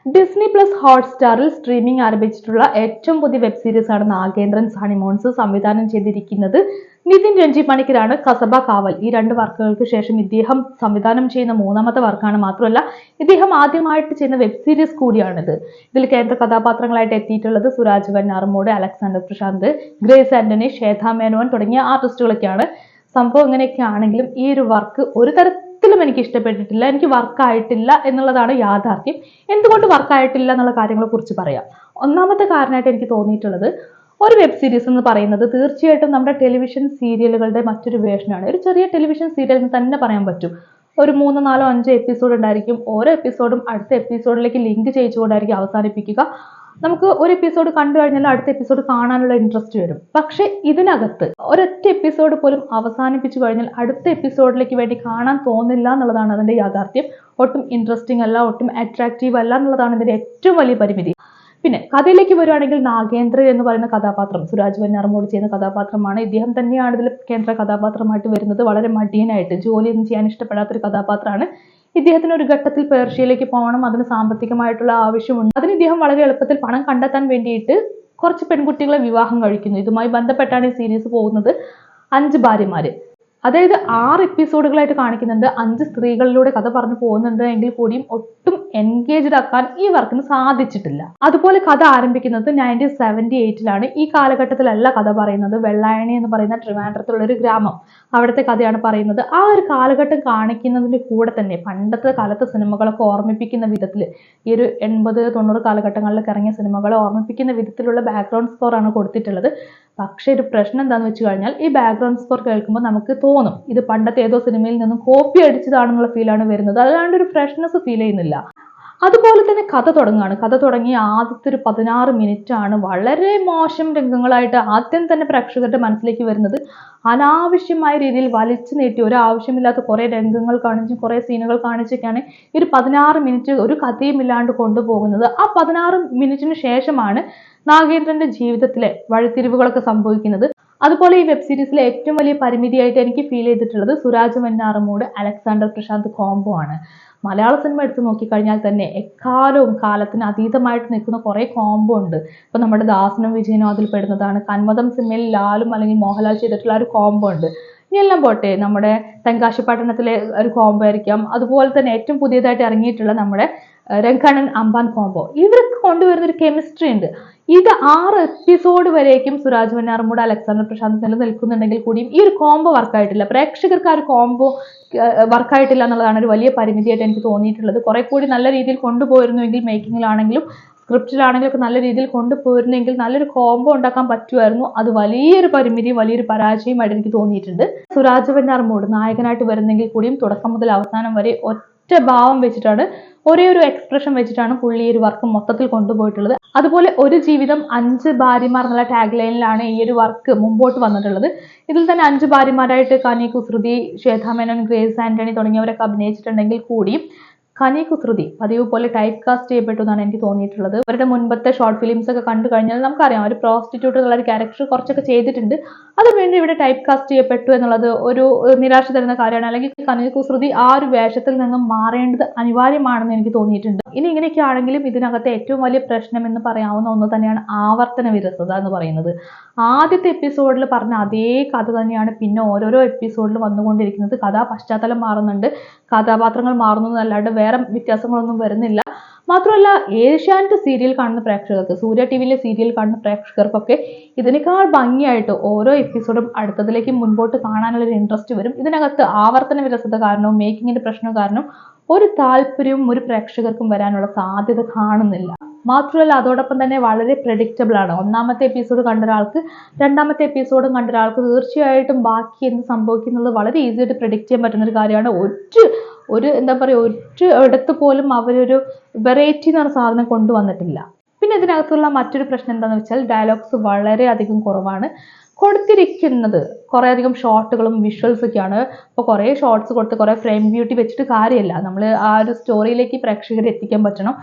Disney plus ഹോട്ട്സ്റ്റാറിൽ streaming ആരംഭിച്ചിട്ടുള്ള ഏറ്റവും പുതിയ web series ആണ് നാഗേന്ദ്രൻസ് ഹണിമൂൺസ്. സംവിധാനം ചെയ്തിരിക്കുന്നത് നിതിൻ രഞ്ജി പണിക്കരാണ്. കസബ കാവൽ ഈ രണ്ട് വർക്കുകൾക്ക് ശേഷം ഇദ്ദേഹം സംവിധാനം ചെയ്യുന്ന മൂന്നാമത്തെ വർക്കാണ്. മാത്രമല്ല ഇദ്ദേഹം ആദ്യമായിട്ട് ചെയ്യുന്ന വെബ് സീരീസ് കൂടിയാണിത്. ഇതിൽ കേന്ദ്ര കഥാപാത്രങ്ങളായിട്ട് എത്തിയിട്ടുള്ളത് സുരാജ് വെഞ്ഞാറമൂട്, അലക്സാണ്ടർ പ്രശാന്ത്, ഗ്രേസ് ആന്റണി, ശ്വേത മേനോൻ തുടങ്ങിയ ആർട്ടിസ്റ്റുകളൊക്കെയാണ്. സംഭവം ഇങ്ങനെയൊക്കെ ആണെങ്കിലും ഈ ഒരു വർക്ക് ഒരു തരത്തിലും എനിക്ക് ഇഷ്ടപ്പെട്ടിട്ടില്ല. എനിക്ക് വർക്കായിട്ടില്ല എന്നുള്ളതാണ് യാഥാർത്ഥ്യം. എന്തുകൊണ്ട് വർക്കായിട്ടില്ല എന്നുള്ള കാര്യങ്ങളെ കുറിച്ച് പറയാം. ഒന്നാമത്തെ കാരണമായിട്ട് എനിക്ക് തോന്നിയിട്ടുള്ളത്, ഒരു വെബ് സീരീസ് എന്ന് പറയുന്നത് തീർച്ചയായിട്ടും നമ്മുടെ ടെലിവിഷൻ സീരിയലുകളുടെ മറ്റൊരു വേർഷനാണ്. ഒരു ചെറിയ ടെലിവിഷൻ സീരിയൽ എന്ന് തന്നെ പറയാൻ പറ്റും. ഒരു 3, 4, 5 എപ്പിസോഡ് ഉണ്ടായിരിക്കും. ഓരോ എപ്പിസോഡും അടുത്ത എപ്പിസോഡിലേക്ക് ലിങ്ക് ചെയ്തുകൊണ്ടായിരിക്കും അവസാനിപ്പിക്കുക. നമുക്ക് ഒരു എപ്പിസോഡ് കണ്ടു കഴിഞ്ഞാൽ അടുത്ത എപ്പിസോഡ് കാണാനുള്ള ഇൻട്രസ്റ്റ് വരും. പക്ഷെ ഇതിനകത്ത് ഒരൊറ്റ എപ്പിസോഡ് പോലും അവസാനിപ്പിച്ചു കഴിഞ്ഞാൽ അടുത്ത എപ്പിസോഡിലേക്ക് വേണ്ടി കാണാൻ തോന്നില്ല എന്നുള്ളതാണ് അതിന്റെ യാഥാർത്ഥ്യം. ഒട്ടും ഇൻട്രസ്റ്റിംഗ് അല്ല, ഒട്ടും അട്രാക്റ്റീവ് അല്ല എന്നുള്ളതാണ് ഇതിന്റെ ഏറ്റവും വലിയ പരിമിതി. പിന്നെ കഥയിലേക്ക് വരുവാണെങ്കിൽ, നാഗേന്ദ്രൻ എന്ന് പറയുന്ന കഥാപാത്രം സുരാജ് വെഞ്ഞാറമൂട് ചെയ്യുന്ന കഥാപാത്രമാണ്. ഇദ്ദേഹം തന്നെയാണ് ഇതിൽ കേന്ദ്ര കഥാപാത്രമായിട്ട് വരുന്നത്. വളരെ മടിയനായിട്ട് ജോലിയൊന്നും ചെയ്യാൻ ഇഷ്ടപ്പെടാത്തൊരു കഥാപാത്രമാണ്. ഇദ്ദേഹത്തിന് ഒരു ഘട്ടത്തിൽ പേർഷ്യയിലേക്ക് പോകണം, അതിന് സാമ്പത്തികമായിട്ടുള്ള ആവശ്യമുണ്ട്. അതിന് ഇദ്ദേഹം വളരെ എളുപ്പത്തിൽ പണം കണ്ടെത്താൻ വേണ്ടിയിട്ട് കുറച്ച് പെൺകുട്ടികളെ വിവാഹം കഴിക്കുന്നു. ഇതുമായി ബന്ധപ്പെട്ടാണ് ഈ സീരീസ് പോകുന്നത്. 5 ഭാര്യമാര്, അതായത് 6 എപ്പിസോഡുകളായിട്ട് കാണിക്കുന്നുണ്ട്. 5 സ്ത്രീകളിലൂടെ കഥ പറഞ്ഞു പോകുന്നുണ്ട് എങ്കിൽ കൂടിയും ഒട്ടും എൻഗേജ്ഡ് ആക്കാൻ ഈ വർക്കിന് സാധിച്ചിട്ടില്ല. അതുപോലെ കഥ ആരംഭിക്കുന്നത് 1978-ലാണ്. ഈ കാലഘട്ടത്തിലല്ല കഥ പറയുന്നത്. വെള്ളായണി എന്ന് പറയുന്ന ട്രിവാൻഡ്രത്തുള്ള ഒരു ഗ്രാമം, അവിടുത്തെ കഥയാണ് പറയുന്നത്. ആ ഒരു കാലഘട്ടം കാണിക്കുന്നതിന്റെ കൂടെ തന്നെ പണ്ടത്തെ കാലത്തെ സിനിമകളൊക്കെ ഓർമ്മിപ്പിക്കുന്ന വിധത്തിൽ, ഈ ഒരു 80, 90 കാലഘട്ടങ്ങളിലൊക്കെ ഇറങ്ങിയ സിനിമകളെ ഓർമ്മിപ്പിക്കുന്ന വിധത്തിലുള്ള ബാക്ക്ഗ്രൗണ്ട് സ്കോർ ആണ് കൊടുത്തിട്ടുള്ളത്. പക്ഷെ ഒരു പ്രശ്നം എന്താണെന്ന് വെച്ച് കഴിഞ്ഞാൽ, ഈ ബാക്ക്ഗ്രൗണ്ട് സ്കോർ കേൾക്കുമ്പോൾ നമുക്ക് തോന്നും ഇത് പണ്ടത്തെ ഏതോ സിനിമയിൽ നിന്നും കോപ്പി അടിച്ചതാണെന്നുള്ള ഫീലാണ് വരുന്നത്. അല്ലാണ്ട് ഒരു ഫ്രഷ്നെസ് ഫീൽ ചെയ്യുന്നില്ല. അതുപോലെ തന്നെ കഥ തുടങ്ങുകയാണ്. കഥ തുടങ്ങി ആദ്യത്തെ ഒരു 16 മിനിറ്റ് ആണ് വളരെ മോശം രംഗങ്ങളായിട്ട് ആദ്യം തന്നെ പ്രേക്ഷകരുടെ മനസ്സിലേക്ക് വരുന്നത്. അനാവശ്യമായ രീതിയിൽ വലിച്ചു നീട്ടി ഒരു ആവശ്യമില്ലാത്ത കുറെ രംഗങ്ങൾ കാണിച്ചും കുറെ സീനുകൾ കാണിച്ചൊക്കെയാണ് ഈ ഒരു 16 മിനിറ്റ് ഒരു കഥയും ഇല്ലാണ്ട് കൊണ്ടുപോകുന്നത്. ആ 16 മിനിറ്റിന് ശേഷമാണ് നാഗേന്ദ്രന്റെ ജീവിതത്തിലെ വഴിത്തിരിവുകളൊക്കെ സംഭവിക്കുന്നത്. അതുപോലെ ഈ വെബ് സീരീസിലെ ഏറ്റവും വലിയ പരിമിതിയായിട്ട് എനിക്ക് ഫീൽ ചെയ്തിട്ടുള്ളത് സുരാജ് വെഞ്ഞാറമൂട്, അലക്സാണ്ടർ പ്രശാന്ത് കോംബോ ആണ്. മലയാള സിനിമ എടുത്ത് നോക്കിക്കഴിഞ്ഞാൽ തന്നെ എക്കാലവും കാലത്തിന് അതീതമായിട്ട് നിൽക്കുന്ന കുറെ കോംബോ ഉണ്ട്. ഇപ്പൊ നമ്മുടെ ദാസനും വിജയനും അതിൽ പെടുന്നതാണ്. കന്മദം സിനിമയിൽ ലാലും അല്ലെങ്കിൽ മോഹൻലാൽ ചെയ്തിട്ടുള്ള ഒരു കോംബോ ഉണ്ട്. ഇനിയെല്ലാം പോട്ടെ, നമ്മുടെ തെങ്കാശിപ്പട്ടണത്തിലെ ഒരു കോംബോ ആയിരിക്കാം. അതുപോലെ തന്നെ ഏറ്റവും പുതിയതായിട്ട് ഇറങ്ങിയിട്ടുള്ള നമ്മുടെ രംഗണ്ണൻ അമ്പാൻ കോംബോ, ഇവർക്ക് കൊണ്ടുവരുന്ന ഒരു കെമിസ്ട്രി ഉണ്ട്. ഇത് 6 എപ്പിസോഡ് വരേക്കും സുരാജ് വെഞ്ഞാറമൂട്, അലക്സാണ്ടർ പ്രശാന്ത് നിലനിൽക്കുന്നുണ്ടെങ്കിൽ കൂടിയും ഈ ഒരു കോംബോ വർക്കായിട്ടില്ല. പ്രേക്ഷകർക്ക് ആ ഒരു കോംബോ വർക്കായിട്ടില്ല എന്നുള്ളതാണ് ഒരു വലിയ പരിമിതിയായിട്ട് എനിക്ക് തോന്നിയിട്ടുള്ളത്. കുറെ കൂടി നല്ല രീതിയിൽ കൊണ്ടുപോയിരുന്നുവെങ്കിൽ, മേക്കിങ്ങിലാണെങ്കിലും സ്ക്രിപ്റ്റിലാണെങ്കിലും ഒക്കെ നല്ല രീതിയിൽ കൊണ്ടുപോയിരുന്നെങ്കിൽ നല്ലൊരു കോംബോ ഉണ്ടാക്കാൻ പറ്റുമായിരുന്നു. അത് വലിയൊരു പരിമിതി, വലിയൊരു പരാജയമായിട്ട് എനിക്ക് തോന്നിയിട്ടുണ്ട്. സുരാജ് വെഞ്ഞാറമൂട് നായകനായിട്ട് വരുന്നെങ്കിൽ കൂടിയും തുടക്കം മുതൽ അവസാനം വരെ ഒറ്റ ഭാവം വെച്ചിട്ടാണ്, ഒരേ ഒരു എക്സ്പ്രഷൻ വെച്ചിട്ടാണ് പുള്ളി ഈ ഒരു വർക്ക് മൊത്തത്തിൽ കൊണ്ടുപോയിട്ടുള്ളത്. അതുപോലെ ഒരു ജീവിതം 5 ഭാര്യമാർ എന്നുള്ള ടാഗ് ലൈനിലാണ് ഈ ഒരു വർക്ക് മുമ്പോട്ട് വന്നിട്ടുള്ളത്. ഇതിൽ തന്നെ 5 ഭാര്യമാരായിട്ട് കനി കുസൃതി, ശ്വേത മേനോൻ, ഗ്രേസ് ആന്റണി തുടങ്ങിയവരൊക്കെ അഭിനയിച്ചിട്ടുണ്ടെങ്കിൽ കൂടിയും കനി കുസൃതി പതിവ് പോലെ ടൈപ്പ് കാസ്റ്റ് ചെയ്യപ്പെട്ടു എന്നാണ് എനിക്ക് തോന്നിയിട്ടുള്ളത്. അവരുടെ മുൻപത്തെ ഷോർട്ട് ഫിലിംസ് ഒക്കെ കണ്ടു കഴിഞ്ഞാൽ നമുക്കറിയാം, ഒരു പ്രോസ്റ്റിറ്റ്യൂട്ട് എന്നുള്ള ഒരു ക്യാരക്ടർ കുറച്ചൊക്കെ ചെയ്തിട്ടുണ്ട്. അതുവേണ്ടി ഇവിടെ ടൈപ്പ് കാസ്റ്റ് ചെയ്യപ്പെട്ടു എന്നുള്ളത് ഒരു നിരാശ തരുന്ന കാര്യമാണ്. അല്ലെങ്കിൽ കനി കുസൃതി ആ ഒരു വേഷത്തിൽ നിന്നും മാറേണ്ടത് അനിവാര്യമാണെന്ന് എനിക്ക് തോന്നിയിട്ടുണ്ട്. ഇനി ഇങ്ങനെയൊക്കെ ആണെങ്കിലും ഇതിനകത്തെ ഏറ്റവും വലിയ പ്രശ്നം എന്ന് പറയാവുന്ന ഒന്ന് തന്നെയാണ് ആവർത്തന വിരസത എന്ന് പറയുന്നത്. ആദ്യത്തെ എപ്പിസോഡിൽ പറഞ്ഞ അതേ കഥ തന്നെയാണ് പിന്നെ ഓരോരോ എപ്പിസോഡിൽ വന്നുകൊണ്ടിരിക്കുന്നത്. കഥാ പശ്ചാത്തലം മാറുന്നുണ്ട്, കഥാപാത്രങ്ങൾ മാറുന്നതല്ലാണ്ട് വേറെ വ്യത്യാസങ്ങളൊന്നും വരുന്നില്ല. മാത്രമല്ല, ഏഷ്യാനെറ്റ് സീരിയൽ കാണുന്ന പ്രേക്ഷകർക്ക്, സൂര്യ ടിവിയിലെ സീരിയൽ കാണുന്ന പ്രേക്ഷകർക്കൊക്കെ ഇതിനേക്കാൾ ഭംഗിയായിട്ട് ഓരോ എപ്പിസോഡും അടുത്തതിലേക്ക് മുൻപോട്ട് കാണാനുള്ള ഒരു ഇൻട്രസ്റ്റ് വരും. ഇതിനകത്ത് ആവർത്തന വിരസത കാരണവും മേക്കിങ്ങിന്റെ പ്രശ്നം കാരണം ഒരു താല്പര്യവും ഒരു പ്രേക്ഷകർക്കും വരാനുള്ള സാധ്യത കാണുന്നില്ല. മാത്രമല്ല, അതോടൊപ്പം തന്നെ വളരെ പ്രഡിക്റ്റബിൾ ആണ്. ഒന്നാമത്തെ എപ്പിസോഡ് കണ്ട ഒരാൾക്ക് രണ്ടാമത്തെ എപ്പിസോഡും കണ്ട ഒരാൾക്ക് തീർച്ചയായിട്ടും ബാക്കി എന്ത് സംഭവിക്കും എന്നുള്ളത് വളരെ ഈസി ആയിട്ട് പ്രഡിക്റ്റ് ചെയ്യാൻ പറ്റുന്ന ഒരു കാര്യമാണ്. ഒരു എന്താ പറയുക, ഒരിടത്ത് പോലും അവരൊരു വെറൈറ്റി എന്ന് പറഞ്ഞ സാധനം കൊണ്ടുവന്നിട്ടില്ല. പിന്നെ ഇതിനകത്തുള്ള മറ്റൊരു പ്രശ്നം എന്താണെന്ന് വെച്ചാൽ, ഡയലോഗ്സ് വളരെ അധികം കുറവാണ്. കൊടുത്തിരിക്കുന്നത് കുറേ അധികം ഷോട്ടുകളും വിഷ്വൽസ് ഒക്കെയാണ്. ഇപ്പോൾ കുറേ ഷോർട്സ് കൊടുത്ത് കുറേ ഫ്രെയിം ബ്യൂട്ടി വെച്ചിട്ട് കാര്യമില്ല. നമ്മൾ ആ ഒരു സ്റ്റോറിയിലേക്ക് പ്രേക്ഷകരെ എത്തിക്കാൻ പറ്റണം.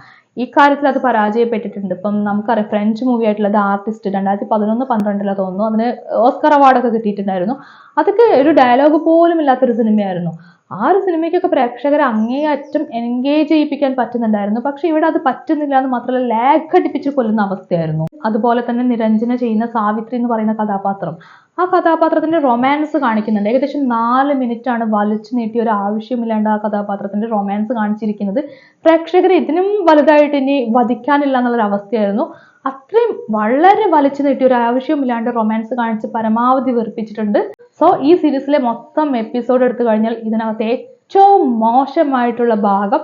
ഈ കാര്യത്തിൽ അത് പരാജയപ്പെട്ടിട്ടുണ്ട്. ഇപ്പം നമുക്കറിയാം, ഫ്രഞ്ച് മൂവി ആയിട്ടുള്ള ദ ആർട്ടിസ്റ്റ് 2011-12 തോന്നുന്നു, അതിന് ഓസ്കർ അവാർഡൊക്കെ കിട്ടിയിട്ടുണ്ടായിരുന്നു. അതൊക്കെ ഒരു ഡയലോഗ് പോലും ഇല്ലാത്തൊരു സിനിമയായിരുന്നു. ആ ഒരു സിനിമയ്ക്കൊക്കെ പ്രേക്ഷകരെ അങ്ങേയറ്റം എൻഗേജ് ചെയ്യിപ്പിക്കാൻ പറ്റുന്നുണ്ടായിരുന്നു. പക്ഷെ ഇവിടെ അത് പറ്റുന്നില്ല എന്ന് മാത്രമല്ല, ലാഗ് അടിപ്പിച്ച് കൊല്ലുന്ന അവസ്ഥയായിരുന്നു. അതുപോലെ തന്നെ നിരഞ്ജന ചെയ്യുന്ന സാവിത്രി എന്ന് പറയുന്ന കഥാപാത്രം, ആ കഥാപാത്രത്തിന്റെ റൊമാൻസ് കാണിക്കുന്നുണ്ട്. ഏകദേശം 4 മിനിറ്റാണ് വലിച്ചു നീട്ടിയ ഒരു ആവശ്യമില്ലാണ്ട് ആ കഥാപാത്രത്തിന്റെ റൊമാൻസ് കാണിച്ചിരിക്കുന്നത്. പ്രേക്ഷകരെ ഇതിനും വലുതായിട്ട് ഇനി വധിക്കാനില്ല എന്നുള്ളൊരു അവസ്ഥയായിരുന്നു. അത്രയും വളരെ വലിച്ചു നീട്ടിയ ഒരു ആവശ്യമില്ലാണ്ട് റൊമാൻസ് കാണിച്ച് പരമാവധി വെറുപ്പിച്ചിട്ടുണ്ട്. സോ ഈ സീരീസിലെ മൊത്തം എപ്പിസോഡ് എടുത്തു കഴിഞ്ഞാൽ ഇതിനകത്ത് ഏറ്റവും മോശമായിട്ടുള്ള ഭാഗം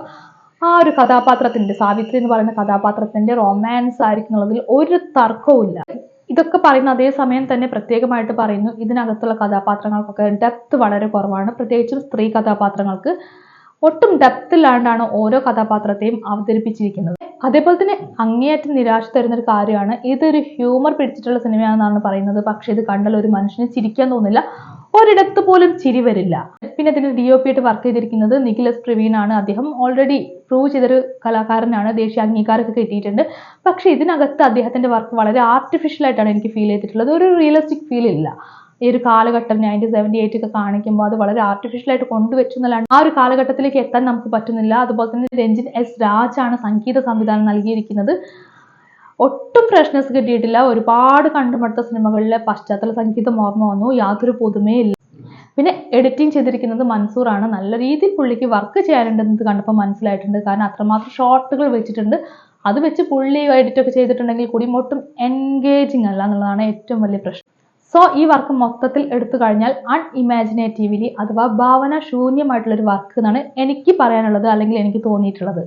ആ ഒരു കഥാപാത്രത്തിന്റെ, സാവിത്രി എന്ന് പറയുന്ന കഥാപാത്രത്തിന്റെ റൊമാൻസ് ആയിരിക്കും എന്നുള്ളതിൽ ഒരു തർക്കവും ഇല്ല. ഇതൊക്കെ പറയുന്ന അതേ സമയം തന്നെ പ്രത്യേകമായിട്ട് പറയുന്നു, ഇതിനകത്തുള്ള കഥാപാത്രങ്ങൾക്കൊക്കെ ഡെപ്ത് വളരെ കുറവാണ്. പ്രത്യേകിച്ചും സ്ത്രീ കഥാപാത്രങ്ങൾക്ക് ഒട്ടും ഡെപ്ത് ഇല്ലാണ്ടാണ് ഓരോ കഥാപാത്രത്തെയും അവതരിപ്പിച്ചിരിക്കുന്നത്. അതേപോലെ തന്നെ അങ്ങേയറ്റം നിരാശ തരുന്ന ഒരു കാര്യമാണ്, ഇതൊരു ഹ്യൂമർ പിടിച്ചിട്ടുള്ള സിനിമയാണെന്നാണ് പറയുന്നത്. പക്ഷെ ഇത് കണ്ടാൽ ഒരു മനുഷ്യന് ചിരിക്കാൻ തോന്നില്ല, ഒരിടത്ത് പോലും ചിരി വരില്ല. പിന്നെ ഇതിന് DOP ആയിട്ട് വർക്ക് ചെയ്തിരിക്കുന്നത് നിഖിലസ് പ്രവീൺ ആണ്. അദ്ദേഹം ഓൾറെഡി പ്രൂവ് ചെയ്തൊരു കലാകാരനാണ്, ദേശീയ അംഗീകാരമൊക്കെ കിട്ടിയിട്ടുണ്ട്. പക്ഷെ ഇതിനകത്ത് അദ്ദേഹത്തിന്റെ വർക്ക് വളരെ ആർട്ടിഫിഷ്യൽ ആയിട്ടാണ് എനിക്ക് ഫീൽ ചെയ്തിട്ടുള്ളത്. ഒരു റിയലിസ്റ്റിക് ഫീൽ ഇല്ല. ഈ ഒരു കാലഘട്ടം 1978 ഒക്കെ കാണിക്കുമ്പോൾ അത് വളരെ ആർട്ടിഫിഷ്യൽ ആയിട്ട് കൊണ്ടുവച്ചു എന്നല്ലാണ്ട് ആ ഒരു കാലഘട്ടത്തിലേക്ക് എത്താൻ നമുക്ക് പറ്റുന്നില്ല. അതുപോലെ തന്നെ രഞ്ജിൻ S രാജാണ് സംഗീത സംവിധാനം നൽകിയിരിക്കുന്നത്. ഒട്ടും ഫ്രഷ്നെസ് കിട്ടിയിട്ടില്ല. ഒരുപാട് കണ്ടുമടുത്ത സിനിമകളിലെ പശ്ചാത്തല സംഗീതം ഓർമ്മ വന്നു, യാതൊരു പുതുമയില്ല. പിന്നെ എഡിറ്റിംഗ് ചെയ്തിരിക്കുന്നത് മൻസൂറാണ്. നല്ല രീതിയിൽ പുള്ളിക്ക് വർക്ക് ചെയ്യാനുണ്ടെന്നത് കണ്ടപ്പോൾ മനസ്സിലായിട്ടുണ്ട്. കാരണം അത്രമാത്രം ഷോട്ടുകൾ വെച്ചിട്ടുണ്ട്. അത് വെച്ച് പുള്ളി എഡിറ്റ് ഒക്കെ ചെയ്തിട്ടുണ്ടെങ്കിൽ കൂടി ഒട്ടും എൻഗേജിങ് അല്ല എന്നുള്ളതാണ് ഏറ്റവും വലിയ പ്രശ്നം. സോ ഈ വർക്ക് മൊത്തത്തിൽ എടുത്തു കഴിഞ്ഞാൽ അൺഇമാജിനേറ്റീവ്ലി അഥവാ ഭാവന ശൂന്യമായിട്ടുള്ളൊരു വർക്ക് എന്നാണ് എനിക്ക് പറയാനുള്ളത്, അല്ലെങ്കിൽ എനിക്ക് തോന്നിയിട്ടുള്ളത്.